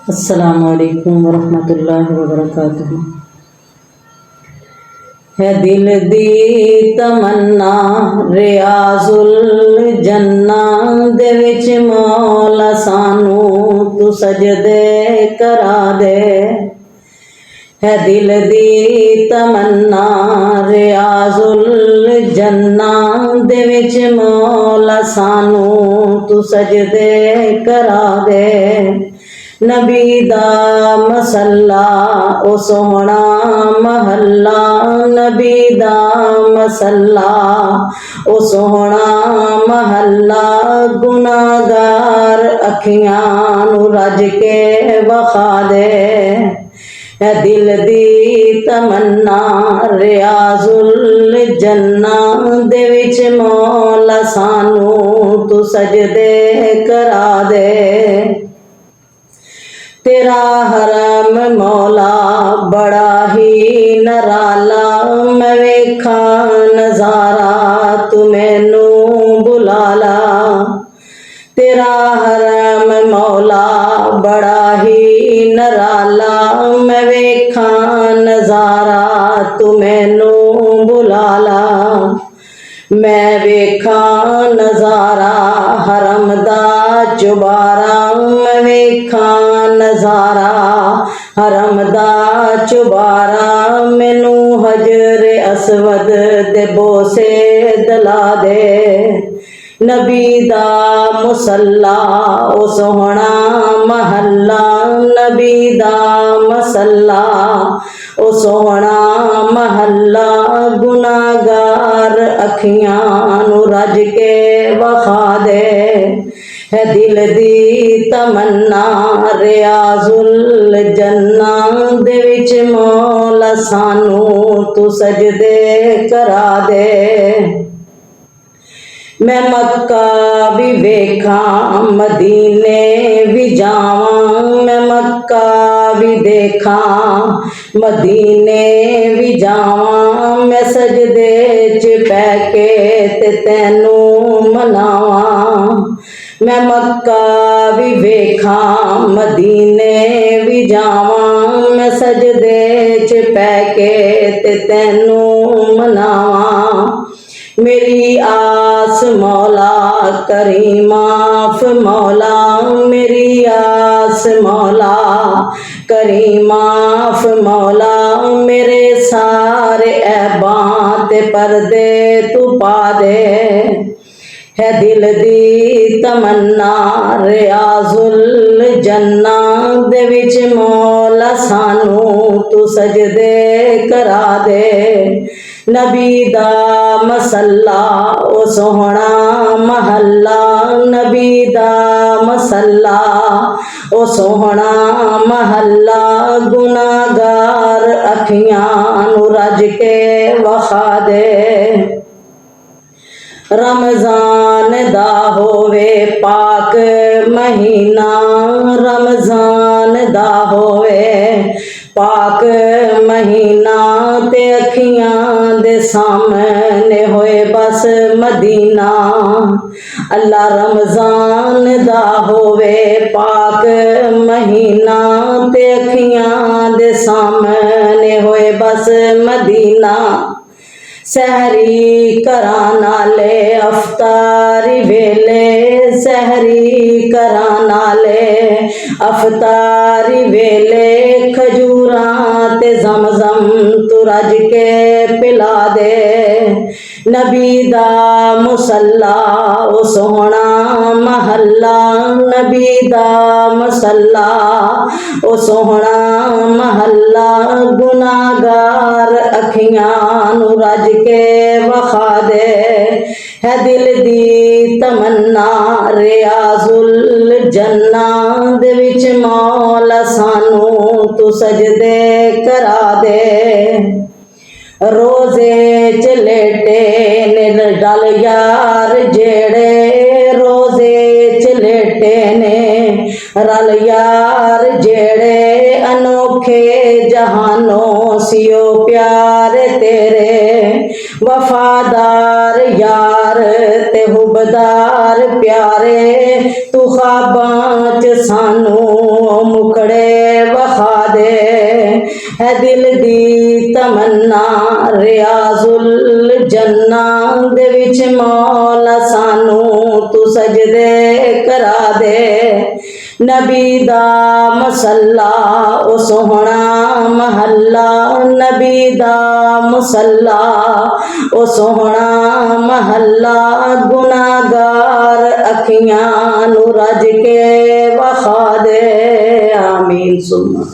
अस्सलामुअलैकुम वरहमतुल्लाहि वबरकातुहू। है दिल दी तमन्ना रियाजुल जन्ना दे विच मौला सानू तू सजदे करा दे। है दिल दी तमन्ना रियाजुल जन्ना दे विच मौला सानू तू सजदे करा दे। नबी दा मसल्ला ओ सोहना महल्ला, नबी दा मसल्ला ओ सोहना महल्ला, गुनाहगार अखियां नू रज के वखा दे। है दिल दी तमन्ना रियाजुल जन्ना दे विच मौला सानू तू सजदे करा दे। तेरा हरम मौला बड़ा ही नराला, मैं वेखा नजारा तू मैनू बुला ला। तेरा हरम मौला बड़ा ही नराला, मैं वेखा नजारा तू मैनू बुला ला। मैं वेखा नजारा हरम दा चुबारा, मैं वेखा नजारा हरम दा चुबारा, मैनू हजरे असवद दे बोसे दला दे। नबी दा मुसल्ला ओ सोहना महल्ला, नबी दा मसल्ला ओ सोहना महल्ला, गुनाहगार अखियां नू रज के वखा दे। है दिल दी तमन्ना रियाजुल जन्ना दे विच मौला सानू तू सजदे करा दे। मैं मक्का भी वेखा मदीने भी जावां, मैं मक्का भी देखा मदीने भी जावां, मैं सजदे च पैके ते तैनू मनावां। मैं मक्का भी वेखा मदीने भी जावां, मैं सजदे च पैके ते तैनू मनावां। मेरी आस मौला करी माफ मौला, मेरी आस मौला करी माफ मौला, मेरे सारे ऐबां ते पर्दे तू पा दे। है दिल दी तमन्ना रियाजुल जन्ना दे विच मौला सानू तू सजदे करा दे। नबी दा मसल्ला ओ सोहना महल्ला, नबी दा मसल्ला ओ सोहना महल्ला, गुनाहगार अखियां नू रज के वखा दे। रमजान दा होवे पाक महीना, रमजान दा होवे पाक महीना, ते अखियां दे सामने होए बस मदीना। अल्लाह रमजान दा होवे पाक महीना, ते अखियां दे सामने होए बस मदीना। सहरी करा नाले अफतारी वेले, सहरी करा नाले अफतारी वेले, खजूरां ते ज़मज़म तू रज के पिला दे। नबी दा मुसल्ला ओ सोहना महल्ला, नबी दा मसल्ला ओ सोहना महल्ला, गुनाहगार अखियां नू रज के वखा दे। है दिल दी तमन्ना रियाजुल जन्ना दे विच मौला सानू तू सजदे करा दे। रोजे च लेटे ने डल यार जेड़े, रोजे च लेटे ने रल यार जेड़े अनोखे जहानों सियो प्यार तेरे वफादार यार ते हुबदार प्यारे तू ख्वाबां च सानू मुकड़े वखा दे है दिल दी तमन्ना रियाजुल जन्ना दे विच मौला सानू तू सजदे करा दे नबी दा मसल्ला ओ सोहना महल्ला नबी दा मसल्ला ओ सोहना महल्ला गुनाहगार अखियां नू रज के वखा दे आमीन सुन्ना